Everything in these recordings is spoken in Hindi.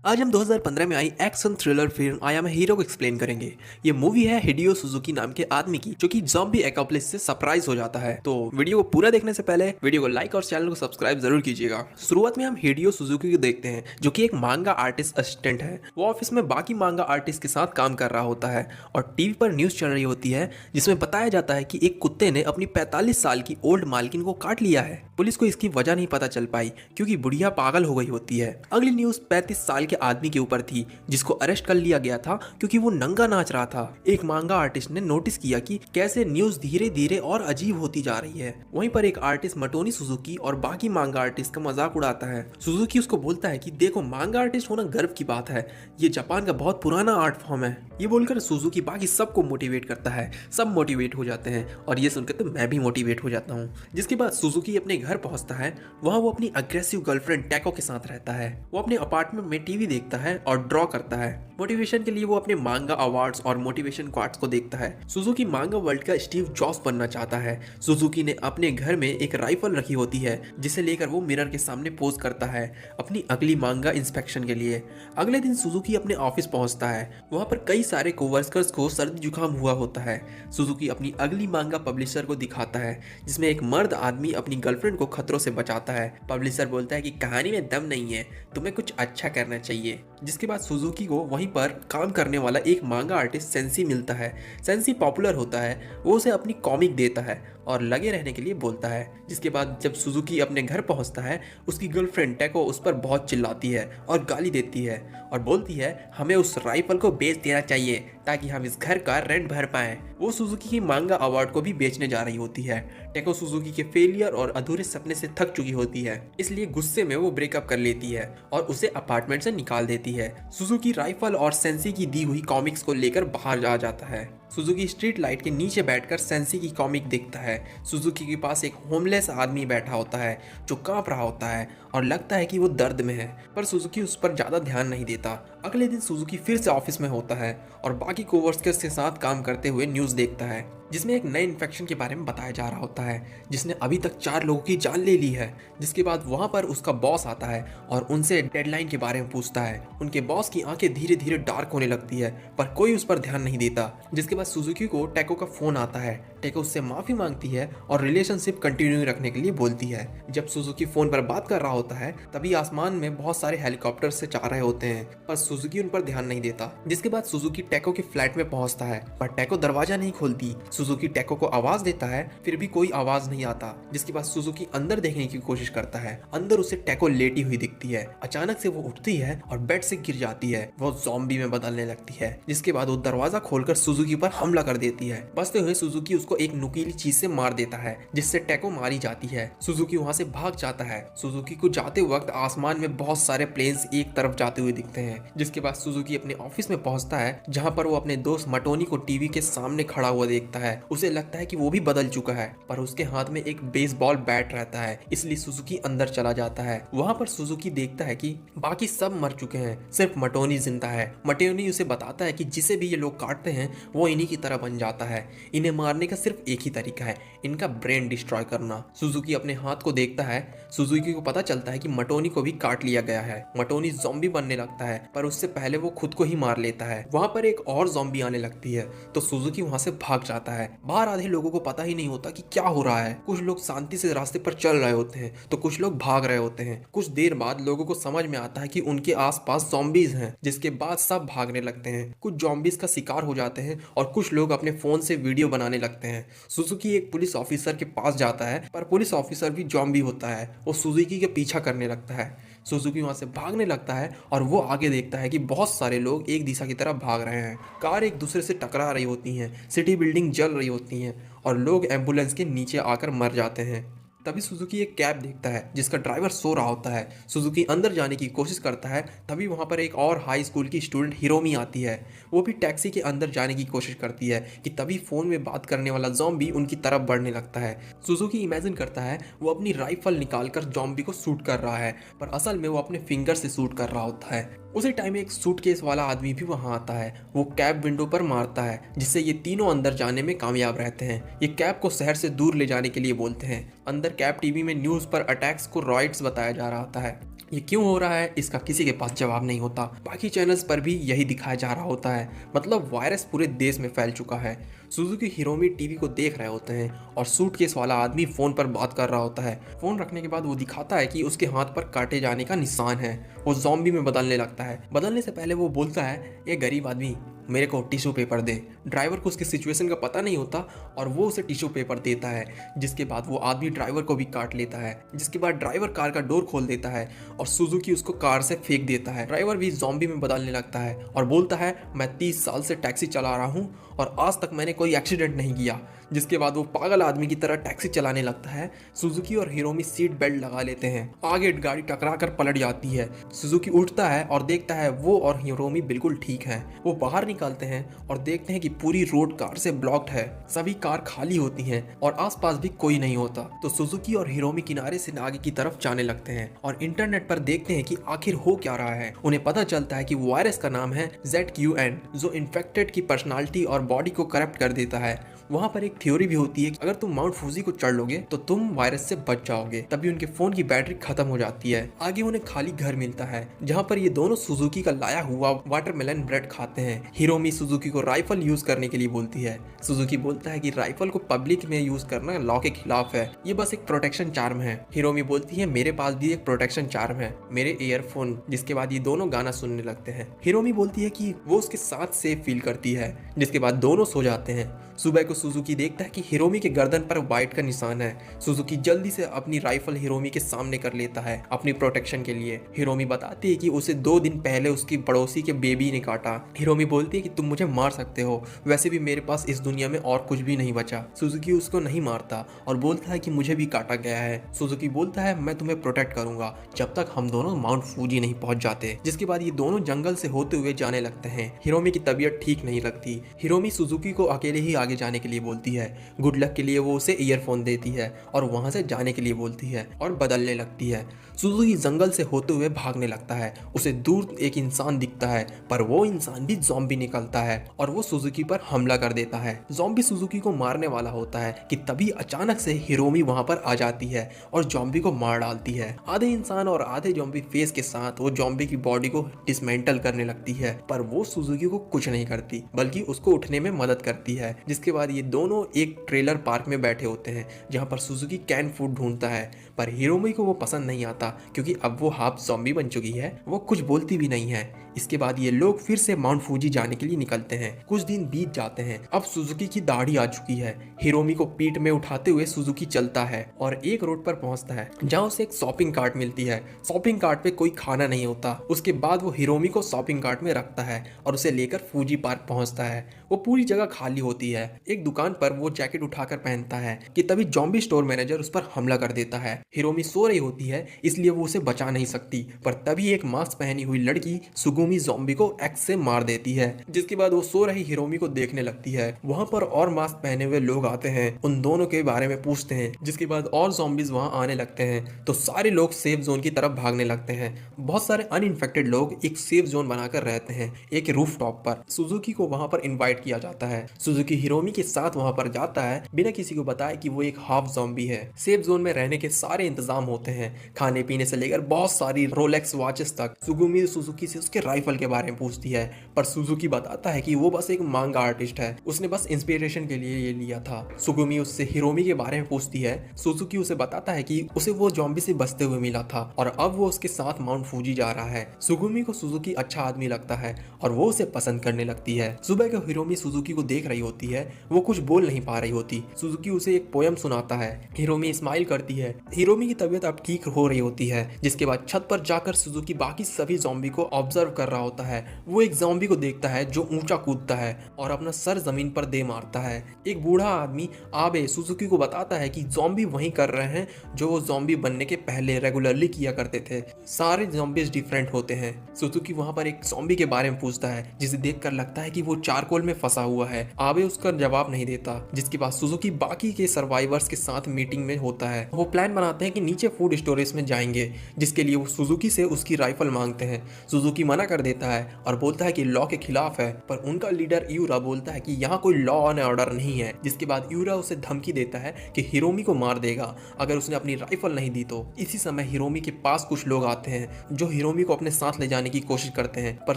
आज हम 2015 में आई action thriller film I am hero को एक्सप्लेन करेंगे। ये मूवी है हिडियो सुजुकी नाम के आदमी की, जो कि ज़ॉम्बी एपोकलिप्स से सरप्राइज हो जाता है। तो वीडियो को पूरा देखने से पहले वीडियो को लाइक और चैनल को सब्सक्राइब जरूर कीजिएगा। शुरुआत में हम हिडियो सुजुकी को देखते हैं, जो कि एक मांगा आर्टिस्ट असिस्टेंट है। वो ऑफिस में बाकी मांगा आर्टिस्ट के साथ काम कर रहा होता है और टीवी पर न्यूज चल रही होती है, जिसमें बताया जाता है कि एक कुत्ते ने अपनी 45 साल की ओल्ड मालकिन को काट लिया है। पुलिस को इसकी वजह नहीं पता चल पाई, क्योंकि बुढ़िया पागल हो गई होती है। अगली न्यूज 35 साल के आदमी के ऊपर थी, जिसको अरेस्ट कर लिया गया था क्योंकि वो नंगा नाच रहा था। एक मांगा आर्टिस्ट ने नोटिस किया कि कैसे न्यूज धीरे धीरे और अजीब होती जा रही है। वहीं पर एक आर्टिस्ट मटोनी सुजुकी और बाकी मांगा आर्टिस्ट का मजाक उड़ाता है। सुजुकी उसको बोलता है कि देखो, मांगा आर्टिस्ट होना गर्व की बात है, ये जापान का बहुत पुराना आर्ट फॉर्म है। ये बोलकर सुजुकी बाकी सबको मोटिवेट करता है। सब मोटिवेट हो जाते हैं और ये सुनकर तो मैं भी मोटिवेट हो जाता हूँ। जिसके बाद सुजुकी अपने घर पहुंचता है। वहाँ वो अपनी अग्रेसिव गर्लफ्रेंड टैको के साथ रहता है। वो अपने अपार्टमेंट में टीवी देखता है और ड्रॉ करता है। मोटिवेशन के लिए वो अपने मांगा अवार्ड्स और मोटिवेशन क्वार्ट्स को देखता है। सुजुकी मांगा वर्ल्ड का स्टीव जॉब्स बनना चाहता है। सुजुकी ने अपने घर में एक राइफल रखी होती है, जिसे लेकर वो मिरर के सामने पोज करता है अपनी अगली मांगा इंस्पेक्शन के लिए। अगले दिन सुजुकी अपने ऑफिस पहुंचता है। वहां पर कई सारे कोवर्कर्स को सर्दी जुकाम हुआ होता है। सुजुकी अपनी अगली मांगा पब्लिशर को दिखाता है, जिसमें एक मर्द आदमी अपनी गर्लफ्रेंड को खतरों से बचाता है। पब्लिशर बोलता है कि कहानी में दम नहीं है, तुम्हें कुछ अच्छा करना चाहिए। जिसके बाद सुजुकी को वहीं पर काम करने वाला एक मांगा आर्टिस्ट सेंसी मिलता है। सेंसी पॉपुलर होता है। वो उसे अपनी कॉमिक देता है और लगे रहने के लिए बोलता है। जिसके बाद जब सुजुकी अपने घर पहुंचता है, उसकी गर्लफ्रेंड टैको उस पर बहुत चिल्लाती है और गाली देती है और बोलती है हमें उस राइफल को बेच देना चाहिए ताकि हम इस घर का रेंट भर पाएं। वो सुजुकी की मांगा अवार्ड को भी बेचने जा रही होती है। टैको सुजुकी के फेलियर और अधूरे सपने से थक चुकी होती है, इसलिए गुस्से में वो ब्रेकअप कर लेती है और उसे अपार्टमेंट से निकाल देती है। सुजुकी राइफल और सेंसी की दी हुई कॉमिक्स को लेकर बाहर आ जाता है। सुजुकी स्ट्रीट लाइट के नीचे बैठकर सेंसी की कॉमिक देखता है। सुजुकी के पास एक होमलेस आदमी बैठा होता है, जो कांप रहा होता है और लगता है कि वो दर्द में है, पर सुजुकी उस पर ज्यादा ध्यान नहीं देता। अगले दिन सुजुकी फिर से ऑफिस में होता है और बाकी कोवर्कर्स के साथ काम करते हुए न्यूज देखता है, जिसमें एक नए इन्फेक्शन के बारे में बताया जा रहा होता है, जिसने अभी तक 4 लोगों की जान ले ली है। जिसके बाद वहां पर उसका बॉस आता है और उनसे डेडलाइन के बारे में पूछता है। उनके बॉस की आंखें धीरे धीरे डार्क होने लगती है, पर कोई उस पर ध्यान नहीं देता। जिसके बाद सुजुकी को टैको का फोन आता है। टैको उससे माफी मांगती है और रिलेशनशिप कंटिन्यू रखने के लिए बोलती है। जब सुजुकी फोन पर बात कर रहा होता है, तभी आसमान में बहुत सारे हेलीकॉप्टर से जा रहे होते हैं, पर सुजुकी उन पर ध्यान नहीं देता। जिसके बाद सुजुकी टैको के फ्लैट में पहुंचता है, पर टैको दरवाजा नहीं खोलती। सुजुकी टैको को आवाज देता है, फिर भी कोई आवाज नहीं आता। जिसके बाद सुजुकी अंदर देखने की कोशिश करता है। अंदर उसे टैको लेटी हुई दिखती है। अचानक से वो उठती है और बेड से गिर जाती है। वो ज़ॉम्बी में बदलने लगती है। जिसके बाद वो दरवाजा खोलकर सुजुकी पर हमला कर देती है। बचते हुए सुजुकी उसको एक नुकीली चीज से मार देता है, जिससे टैको मारी जाती है। सुजुकी वहां से भाग जाता है। सुजुकी को जाते वक्त आसमान में बहुत सारे प्लेन्स एक तरफ जाते हुए दिखते हैं। जिसके बाद सुजुकी अपने ऑफिस में पहुंचता है, जहां पर वो अपने दोस्त मटोनी को टीवी के सामने खड़ा हुआ देखता है। उसे लगता है कि वो भी बदल चुका है, पर उसके हाथ में एक बेसबॉल बैट रहता है, इसलिए सुजुकी अंदर चला जाता है। वहां पर सुजुकी देखता है कि बाकी सब मर चुके हैं, सिर्फ मटोनी जिंदा है। मटोनी उसे बताता है कि जिसे भी ये लोग काटते हैं वो इन्हीं की तरह बन जाता है। इन्हें मारने का सिर्फ एक ही तरीका है, इनका ब्रेन डिस्ट्रॉय करना। सुजुकी अपने हाथ को देखता है। सुजुकी को पता चलता है कि मटोनी को भी काट लिया गया है। मटोनी ज़ॉम्बी बनने लगता है, पर उससे पहले वो खुद को ही मार लेता है। वहां पर एक और ज़ॉम्बी आने लगती है, तो सुजुकी वहां से भाग जाता है। बाहर आधे लोगों को पता ही नहीं होता कि क्या हो रहा है। कुछ लोग शांति से रास्ते पर चल रहे होते हैं, तो कुछ लोग भाग रहे होते हैं। कुछ देर बाद लोगों को समझ में आता है कि उनके आसपास ज़ॉम्बीज हैं, जिसके बाद सब भागने लगते हैं। कुछ ज़ॉम्बीज का शिकार हो जाते हैं और कुछ लोग अपने फोन से वीडियो बनाने लगते हैं। सुजुकी एक पुलिस ऑफिसर के पास जाता है, पर पुलिस ऑफिसर भी ज़ॉम्बी होता है। वो सुजुकी के पीछा करने लगता है। सुजुकी वहां से भागने लगता है और वो आगे देखता है कि बहुत सारे लोग एक दिशा की तरफ भाग रहे हैं। कार एक दूसरे से टकरा रही होती हैं, सिटी बिल्डिंग जल रही होती हैं और लोग एम्बुलेंस के नीचे आकर मर जाते हैं। तभी सुजुकी एक कैब देखता है, जिसका ड्राइवर सो रहा होता है। सुजुकी अंदर जाने की कोशिश करता है, तभी वहां पर एक और हाई स्कूल की स्टूडेंट हिरोमी आती है। वो भी टैक्सी के अंदर जाने की कोशिश करती है कि तभी फोन में बात करने वाला ज़ॉम्बी उनकी तरफ बढ़ने लगता है। सुजुकी इमेजिन करता है वो अपनी राइफल निकालकर ज़ॉम्बी को शूट कर रहा है, पर असल में वो अपने फिंगर से शूट कर रहा होता है। उसी टाइम एक सूटकेस वाला आदमी भी वहां आता है। वो कैब विंडो पर मारता है, जिससे ये तीनों अंदर जाने में कामयाब रहते हैं। ये कैब को शहर से दूर ले जाने के लिए बोलते हैं। अंदर कैब टीवी में न्यूज पर अटैक्स को रॉइट्स बताया जा रहा होता है। ये क्यों हो रहा है इसका किसी के पास जवाब नहीं होता। बाकी चैनल्स पर भी यही दिखाया जा रहा होता है, मतलब वायरस पूरे देश में फैल चुका है। सुजुकी हिरोमी टीवी को देख रहे होते हैं और सूटकेस वाला आदमी फोन पर बात कर रहा होता है। फोन रखने के बाद वो दिखाता है कि उसके हाथ पर काटे जाने का निशान है। वो ज़ॉम्बी में बदलने लगता है। बदलने से पहले वो बोलता है, ये गरीब आदमी मेरे को टिश्यू पेपर दे। ड्राइवर को उसकी सिचुएशन का पता नहीं होता और वो उसे टिश्यू पेपर देता है, जिसके बाद वो आदमी ड्राइवर को भी काट लेता है। जिसके बाद ड्राइवर कार का डोर खोल देता है और सुजुकी उसको कार से फेंक देता है। ड्राइवर भी ज़ॉम्बी में बदलने लगता है और बोलता है, मैं 30 साल से टैक्सी चला रहा हूँ और आज तक मैंने कोई एक्सीडेंट नहीं किया। जिसके बाद वो पागल आदमी की तरह टैक्सी चलाने लगता है। सुजुकी और हिरोमी सीट बेल्ट लगा लेते हैं। आगे गाड़ी टकरा कर पलट जाती है। सुजुकी उठता है और देखता है वो और हिरोमी बिल्कुल ठीक हैं। वो बाहर निकलते हैं और देखते हैं कि पूरी रोड कार से ब्लॉक्ड है। सभी कार खाली होती हैं और आसपास भी कोई नहीं होता। तो सुजुकी और हिरोमी किनारे से आगे की तरफ जाने लगते हैं और इंटरनेट पर देखते हैं कि आखिर हो क्या रहा है। उन्हें पता चलता है कि वायरस का नाम है ZQN, जो इन्फेक्टेड की पर्सनालिटी और बॉडी को करप्ट कर देता है। वहाँ पर एक थ्योरी भी होती है कि अगर तुम माउंट फूजी को चढ़ लोगे तो तुम वायरस से बच जाओगे। तभी उनके फोन की बैटरी खत्म हो जाती है। आगे उन्हें खाली घर मिलता है जहाँ पर ये दोनों सुजुकी का लाया हुआ वाटरमेलन ब्रेड खाते हैं। हिरोमी सुजुकी को राइफल यूज करने के लिए बोलती है। सुजुकी बोलता है कि राइफल को पब्लिक में यूज करना लॉ के खिलाफ है, ये बस एक प्रोटेक्शन चार्म है। हिरोमी बोलती है, मेरे पास भी एक प्रोटेक्शन चार्म है, मेरे ईयरफोन। जिसके बाद ये दोनों गाना सुनने लगते हैं। हिरोमी बोलती है कि वो उसके साथ सेफ फील करती है। जिसके बाद दोनों सो जाते हैं। सुबह को सुजुकी देखता है कि हिरोमी के गर्दन पर वाइट का निशान है। सुजुकी जल्दी से अपनी राइफल हिरोमी के सामने कर लेता है अपनी प्रोटेक्शन के लिए। हिरोमी बताती है कि उसे 2 दिन पहले उसकी पड़ोसी के बेबी ने काटा। हिरोमी बोलती है कि तुम मुझे मार सकते हो, वैसे भी मेरे पास इस दुनिया में और कुछ भी नहीं बचा। सुजुकी उसको नहीं मारता और बोलता है कि मुझे भी काटा गया है। सुजुकी बोलता है, मैं तुम्हें प्रोटेक्ट करूंगा जब तक हम दोनों माउंट फूजी नहीं पहुंच जाते। जिसके बाद ये दोनों जंगल से होते हुए जाने लगते हैं। हिरोमी की तबीयत ठीक नहीं लगती। हिरोमी सुजुकी को अकेले ही आगे जाने के लिए बोलती है। गुड लक के लिए वो उसे ईयरफोन देती है और वहां से जाने के लिए बोलती है और बदलने लगती है। सुजुकी जंगल से होते हुए भागने लगता है। उसे दूर एक इंसान दिखता है, पर वो इंसान भी ज़ॉम्बी निकलता है और वो सुजुकी पर हमला कर देता है। ज़ॉम्बी सुजुकी को मारने वाला होता है कि तभी अचानक से हिरोमी वहां पर आ जाती है और ज़ॉम्बी को मार डालती है। आधे इंसान और आधे ज़ॉम्बी फेस के साथ वो ज़ॉम्बी की बॉडी को डिसमेंटल करने लगती है, पर वो सुजुकी को कुछ नहीं करती बल्कि उसको उठने में मदद करती है। जिसके बाद ये दोनों एक ट्रेलर पार्क में बैठे होते हैं जहां पर सुजुकी कैन फूड ढूंढता है, पर हिरोमी को वो पसंद नहीं आता क्योंकि अब वो हाफ ज़ॉम्बी बन चुकी है। वो कुछ बोलती भी नहीं है। इसके बाद ये लोग फिर से माउंट फूजी जाने के लिए निकलते हैं। कुछ दिन बीत जाते हैं। अब सुजुकी की दाढ़ी आ चुकी है। हिरोमी को पीठ में उठाते हुए सुजुकी चलता है और एक रोड पर पहुंचता है जहां उसे एक शॉपिंग कार्ट मिलती है। शॉपिंग कार्ट पे कोई खाना नहीं होता। उसके बाद वो हिरोमी को शॉपिंग कार्ट में रखता है और उसे लेकर फूजी पार्क पहुंचता है। वो पूरी जगह खाली होती है। एक दुकान पर वो जैकेट उठाकर पहनता है कि तभी ज़ॉम्बी स्टोर मैनेजर उस पर हमला कर देता है। हिरोमी सो रही होती है इसलिए वो उसे बचा नहीं सकती, पर तभी एक मास्क पहनी हुई लड़की सुगुमी ज़ॉम्बी को एक्स से मार देती है। जिसके बाद वो सो रही हिरोमी को देखने लगती है। वहां पर और मास्क पहने हुए लोग आते हैं, उन दोनों के बारे में पूछते हैं। जिसके बाद और ज़ॉम्बीज वहां आने लगते हैं तो सारे लोग सेफ जोन की तरफ भागने लगते हैं। बहुत सारे अनइन्फेक्टेड लोग एक सेफ जोन बनाकर रहते हैं एक रूफ टॉप पर। सुजुकी को वहां पर इन्वाइट किया जाता है। सुजुकी हिरोमी के साथ वहां पर जाता है बिना किसी को बताए कि वो एक हाफ ज़ॉम्बी है। सेफ जोन में रहने के सारे इंतजाम होते हैं, खाने पीने से लेकर बहुत सारी रोलेक्स वॉचेस तक। सुगुमी सुजुकी से उसके राइफल के बारे में पूछती है, पर सुजुकी बताता है कि वो बस एक मांगा आर्टिस्ट है, उसने बस इंस्पिरेशन के लिए ये लिया था। सुगुमी उससे हिरोमी के बारे में पूछती है। सुजुकी उसे बताता है कि उसे वो ज़ॉम्बी से बचते हुए मिला था और अब वो उसके साथ माउंट फूजी जा रहा है। सुगुमी को सुजुकी अच्छा आदमी लगता है और वो उसे पसंद करने लगती है। सुबह को हिरोमी सुजुकी को देख रही होती है। वो कुछ बोल नहीं पा रही होती। सुजुकी उसे एक पोयम सुनाता है। हिरोमी स्माइल करती है। हिरोमी की तबीयत अब ठीक हो रही होती है। जिसके बाद छत पर जाकर सुजुकी बाकी सभी ज़ॉम्बी को ऑब्जर्व कर रहा होता है। वो एक ज़ॉम्बी को देखता है जो ऊंचा कूदता है और अपना सर जमीन पर दे मारता है। एक बूढ़ा आदमी आबे सुजुकी को बताता है कि ज़ॉम्बी वही कर रहे हैं जो वो ज़ॉम्बी बनने के पहले रेगुलरली किया करते थे। सारे ज़ॉम्बीज डिफरेंट होते हैं। सुजुकी वहां पर एक ज़ॉम्बी के बारे में पूछता है जिसे देखकर लगता है कि वो चारकोल में फंसा हुआ है। आबे उसका जवाब नहीं देता। जिसके बाद सुजुकी बाकी के सर्वाइवर्स के साथ मीटिंग में होता है। वो प्लान बना बनाते हैं कि नीचे फूड स्टोरेज में जाएंगे, जिसके लिए वो सुजुकी से उसकी राइफल मांगते हैं। सुजुकी मना कर देता है और बोलता है कि लॉ के खिलाफ है, पर उनका लीडर यूरा बोलता है कि यहाँ कोई लॉ एंड ऑर्डर नहीं है। जिसके बाद यूरा उसे धमकी देता है कि हिरोमी को मार देगा अगर उसने अपनी राइफल नहीं दी तो। इसी समय हिरोमी के पास कुछ लोग आते हैं जो हिरोमी को अपने साथ ले जाने की कोशिश करते हैं, पर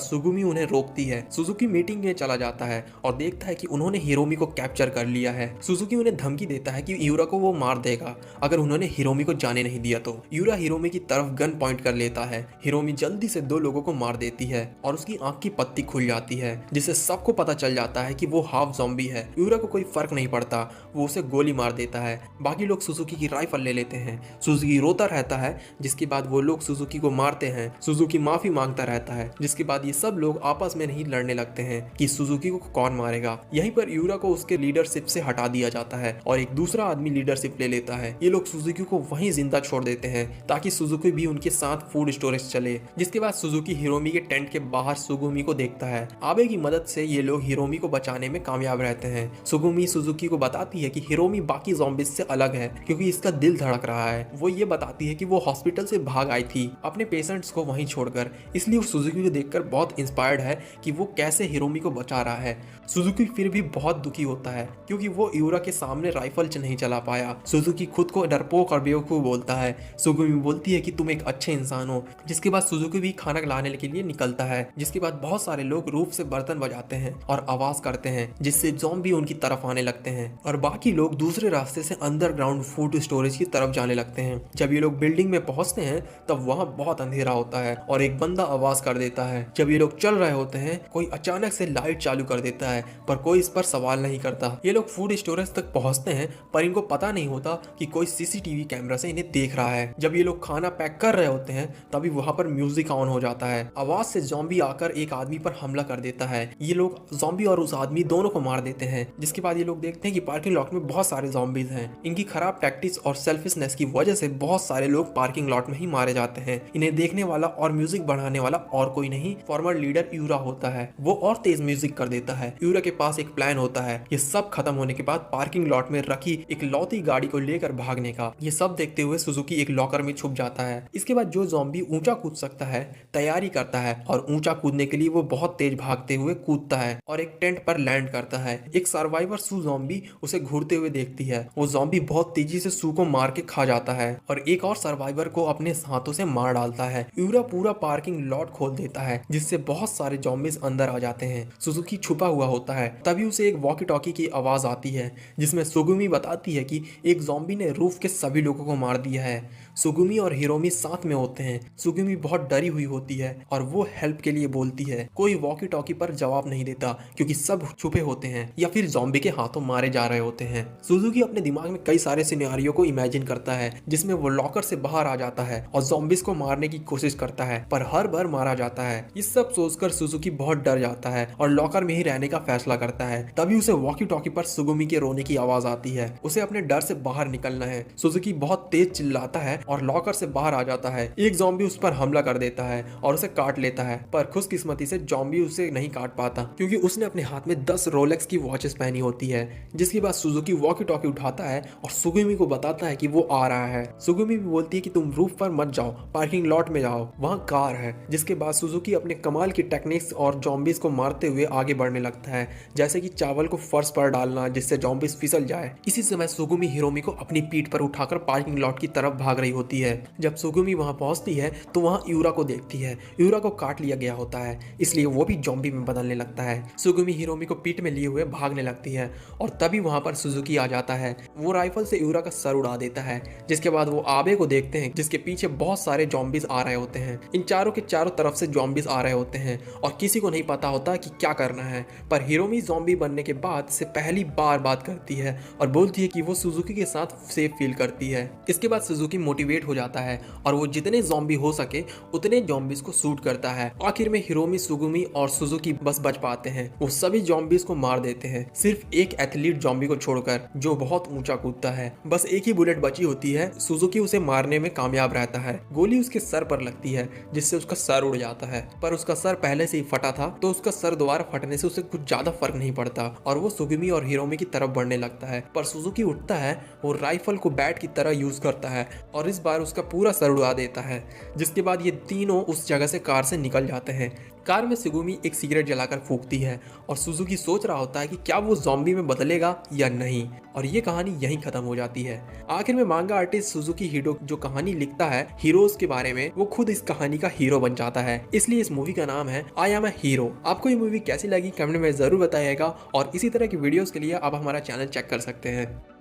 सुगुमी उन्हें रोकती है। सुजुकी मीटिंग में चला जाता है और देखता है कि उन्होंने हिरोमी को कैप्चर कर लिया है। सुजुकी उन्हें धमकी देता है कि यूरा को वो मार देगा अगर उन्होंने हिरोमी को जाने नहीं दिया तो। यूरा हिरोमी की तरफ गन पॉइंट कर लेता है। हिरोमी जल्दी से 2 लोगों को मार देती है और उसकी आंख की पत्ती खुल जाती है, जिससे सबको पता चल जाता है कि वो हाफ ज़ॉम्बी है। यूरा को कोई फर्क नहीं पड़ता, वो उसे गोली मार देता है। बाकी लोग सुजुकी की राइफल ले लेते हैं। सुजुकी रोता रहता है, जिसके बाद वो लोग सुजुकी को मारते हैं। सुजुकी माफी मांगता रहता है, जिसके बाद ये सब लोग आपस में नहीं लड़ने लगते हैं कि सुजुकी को कौन मारेगा। यहीं पर यूरा को उसके लीडरशिप से हटा दिया जाता है और एक दूसरा आदमी लीडरशिप ले लेता है। ये लोग सुजुकी को वहीं जिंदा छोड़ देते हैं ताकि सुजुकी भी उनके साथ फूड स्टोरेज चले। जिसके बाद सुजुकी हिरोमी के टेंट के बाहर सुगुमी को देखता है। आबे की मदद से ये लोग हिरोमी को बचाने में कामयाब रहते हैं। सुगुमी सुजुकी को बताती है कि हिरोमी बाकी ज़ॉम्बीज से अलग है क्योंकि इसका दिल धड़क रहा है। वो ये बताती है कि वो हॉस्पिटल से भाग आई थी अपने पेशेंट्स को वहीं छोड़कर, इसलिए वो सुजुकी को देखकर बहुत इंस्पायर्ड है कि वो कैसे हिरोमी को बचा रहा है। सुजुकी फिर भी बहुत दुखी होता है क्योंकि वो यूरा के सामने राइफल नहीं चला पाया। सुजुकी खुद को डरपोक और बेवकूफ बोलता है। सुगुमी बोलती है कि तुम एक अच्छे इंसान हो। जिसके बाद सुजुकी भी खाना लाने के लिए निकलता है। जिसके बाद बहुत सारे लोग रूफ से बर्तन बजाते हैं और आवाज करते हैं, जिससे ज़ॉम्बी उनकी तरफ आने लगते हैं और बाकी लोग दूसरे रास्ते से अंडरग्राउंड फूड स्टोरेज की तरफ जाने लगते हैं। जब ये लोग बिल्डिंग में पहुंचते हैं तब वहाँ बहुत अंधेरा होता है और एक बंदा आवाज कर देता है। जब ये लोग चल रहे होते हैं कोई अचानक से लाइट चालू कर देता है, पर कोई इस पर सवाल नहीं करता। ये लोग फूड स्टोरेज तक पहुंचते हैं पर इनको पता नहीं होता कि कोई सीसीटीवी कैमरा से इन्हें देख रहा है। जब ये लोग खाना पैक कर रहे होते हैं तभी वहां पर म्यूजिक ऑन हो जाता है। आवाज से ज़ॉम्बी आकर एक आदमी पर हमला कर देता है। ये लोग ज़ॉम्बी और उस आदमी दोनों को मार देते हैं। जिसके बाद ये लोग देखते हैं कि पार्किंग लॉट में बहुत सारे ज़ॉम्बीज हैं। इनकी खराब टैक्टिक्स और सेल्फिशनेस की वजह से बहुत सारे लोग पार्किंग लॉट में ही मारे जाते हैं। इन्हें देखने वाला और म्यूजिक बढ़ाने वाला और कोई नहीं, फॉर्मर लीडर यूरा होता है। वो और तेज म्यूजिक कर देता है। यूरा के पास एक प्लान होता है ये सब खत्म होने के बाद पार्किंग लॉट में रखी एक लौती गाड़ी को लेकर भागने का। ये सब देखते हुए सुजुकी एक लॉकर में छुप जाता है। इसके बाद जो ज़ॉम्बी ऊंचा कूद सकता है तैयारी करता है और ऊंचा कूदने के लिए वो बहुत तेज भागते हुए कूदता है और एक टेंट पर लैंड करता है। एक सर्वाइवर सू ज़ॉम्बी उसे घूरते हुए देखती है। वो ज़ॉम्बी बहुत तेजी से सू को मार के खा जाता है और एक और सर्वाइवर को अपने हाथों से मार डालता है। यूरा पूरा पार्किंग लॉट खोल देता है जिससे बहुत सारे ज़ॉम्बीज अंदर आ जाते हैं। सुजुकी छुपा हुआ होता है, तभी उसे एक वॉकी टॉकी की आवाज आती है जिसमें सुगुमी बताती है कि एक ज़ॉम्बी ने रूफ के सभी लोगों को मार दिया है। सुगुमी और हिरोमी साथ में होते हैं। सुगुमी बहुत डरी हुई होती है और वो हेल्प के लिए बोलती है। कोई वॉकी टॉकी पर जवाब नहीं देता क्योंकि सब छुपे होते हैं या फिर ज़ॉम्बी के हाथों मारे जा रहे होते हैं। सुजुकी अपने दिमाग में कई सारे सिनेरियो को इमेजिन करता है जिसमें वो लॉकर से बाहर आ जाता है और ज़ॉम्बीज को मारने की कोशिश करता है पर हर बार मारा जाता है। ये सब सोचकर सुजुकी बहुत डर जाता है और लॉकर में ही रहने का फैसला करता है। तभी उसे वॉकी टॉकी पर सुगुमी के रोने की आवाज आती है। उसे अपने डर से बाहर निकलना है। सुजुकी बहुत तेज चिल्लाता है और लॉकर से बाहर आ जाता है। एक ज़ॉम्बी उस पर हमला कर देता है और उसे काट लेता है, पर खुशकिस्मती से ज़ॉम्बी उसे नहीं काट पाता क्योंकि उसने अपने हाथ में 10 रोलेक्स की वॉचेस पहनी होती है। जिसके बाद सुजुकी वॉकी टॉकी उठाता है और सुगुमी को बताता है कि वो आ रहा है। सुगुमी भी बोलती है कि तुम रूफ पर मत जाओ, पार्किंग लॉट में जाओ, वहाँ कार है। जिसके बाद सुजुकी अपने कमाल की टेक्निक्स और ज़ॉम्बीज को मारते हुए आगे बढ़ने लगता है, जैसे कि चावल को फर्श पर डालना जिससे ज़ॉम्बीज फिसल जाए। इसी समय सुगुमी हिरोमी को अपनी पीठ पर उठाकर पार्किंग लॉट की तरफ भाग रही होती है। जब सुगुमी वहां पहुंचती है तो वहां यूरा को देखती है। यूरा को काट लिया गया होता है, इसलिए वो भी ज़ॉम्बी में बदलने लगता है। सुगुमी हिरोमी को पीठ में लिए हुए भागने लगती है और तभी वहां पर सुजुकी आ जाता है। वो राइफल से यूरा का सर उड़ा देता है। जिसके बाद वो आबे को देखते हैं जिसके पीछे बहुत सारे ज़ॉम्बीज आ रहे होते हैं। इन चारों के चारों तरफ से ज़ॉम्बीज आ रहे होते हैं और किसी को नहीं पता होता कि क्या करना है, पर हिरोमी ज़ॉम्बी बनने के बाद से पहली बार बात करती है और बोलती है कि वो सुजुकी के साथ सेफ फील करती है। इसके बाद सुजुकी मोटिवेट मोटिवेट हो जाता है और वो जितने ज़ॉम्बी हो सके उतने ज़ॉम्बीज को शूट करता है। आखिर में हिरोमी, सुगुमी और सुजुकी बस बच पाते हैं। वो सभी ज़ॉम्बीज को मार देते हैं, सिर्फ एक एथलीट ज़ॉम्बी को छोड़कर जो बहुत ऊंचा कूदता है। बस एक ही बुलेट बची होती है। सुजुकी उसे मारने में कामयाब रहता है। गोली उसके सर पर लगती है जिससे उसका सर उड़ जाता है, पर उसका सर पहले से ही फटा था तो उसका सर दोबारा फटने से उसे कुछ ज्यादा फर्क नहीं पड़ता और वो सुगुमी और हिरोमी की तरफ बढ़ने लगता है। पर सुजुकी उठता है, वो राइफल को बैट की तरह यूज करता है और इस बार उसका पूरा सर उड़ा देता है, जिसके बाद ये तीनों उस जगह से कार से निकल जाते हैं। कार में सुगुमी एक सिगरेट जलाकर फूंकती है और सुजुकी सोच रहा होता है कि क्या वो ज़ॉम्बी में बदलेगा या नहीं, और ये कहानी यहीं खत्म हो जाती है। आखिर में मांगा आर्टिस्ट सुजुकी हिडो जो कहानी लिखता है हीरोज के बारे में, वो खुद इस कहानी का हीरो बन जाता है, इसलिए इस मूवी का नाम है आई एम अ हीरो। आपको ये मूवी कैसी लगी कमेंट में जरूर बताइएगा और इसी तरह की वीडियोस के लिए आप हमारा चैनल चेक कर सकते हैं।